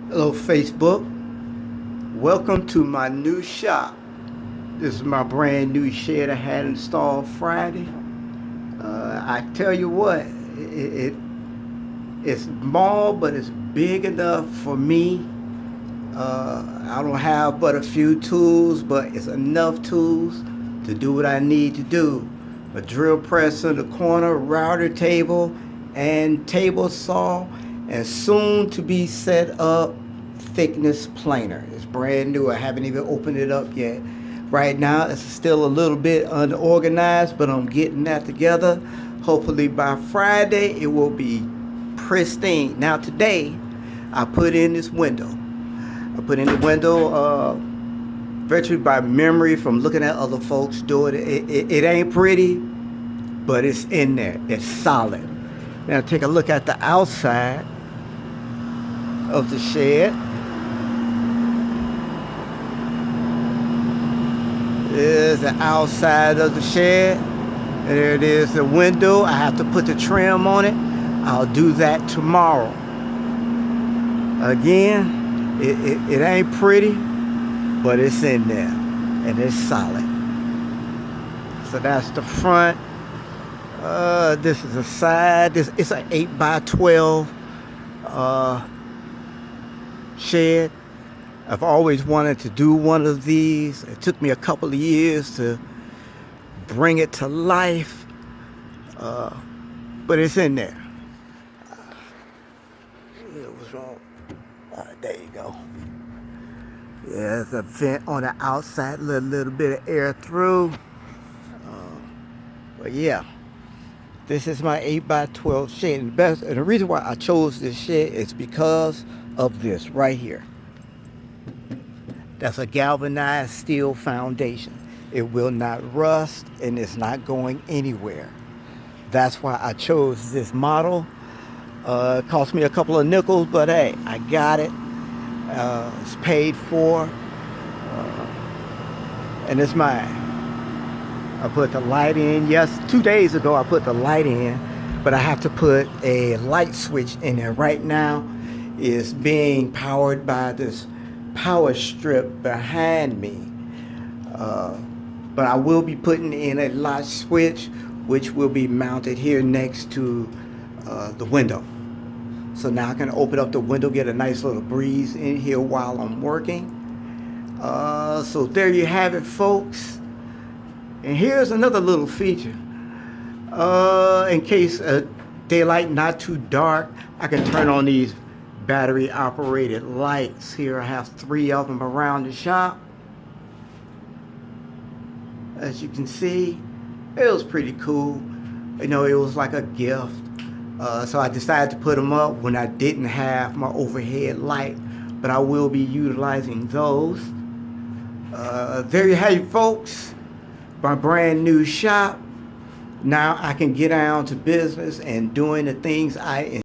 Hello, Facebook. Welcome to my new shop. This is my brand new shed I had installed Friday. I tell you what, it's small, but it's big enough for me. I don't have but a few tools, but it's enough tools to do what I need to do. A drill press in the corner, router table, and table saw, and soon to be set up thickness planer. It's brand new. I haven't even opened it up yet. Right now, it's still a little bit unorganized, but I'm getting that together. Hopefully by Friday, it will be pristine. Now today, I put in this window. I put in the window virtually by memory from looking at other folks do it. It ain't pretty, but it's in there. It's solid. Now take a look at the outside of the shed. There's the outside of the shed. There it is, the window. I have to put the trim on it. I'll do that tomorrow. Again, it ain't pretty, but it's in there and it's solid. So that's the front. This is the side. It's an 8x12 shed. I've always wanted to do one of these. It took me a couple of years to bring it to life, but it's in there. What's wrong? There you go. Yeah, there's a vent on the outside, little bit of air through. But yeah, this is my 8x12 shed. And the reason why I chose this shed is because of this right here. That's a galvanized steel foundation. It will not rust and it's not going anywhere. That's why I chose this model. It cost me a couple of nickels, but hey, I got it. It's paid for, and it's mine. I put the light in. Yes, 2 days ago I put the light in, but I have to put a light switch in there. Right now, it's being powered by this power strip behind me. But I will be putting in a light switch, which will be mounted here next to the window. So now I can open up the window, get a nice little breeze in here while I'm working. So there you have it, folks. And here's another little feature. In case daylight not too dark, I can turn on these battery operated lights. Here I have 3 of them around the shop. As you can see, it was pretty cool. You know, it was like a gift. So I decided to put them up when I didn't have my overhead light, but I will be utilizing those. There you have it, folks. My brand new shop. Now I can get down to business and doing the things I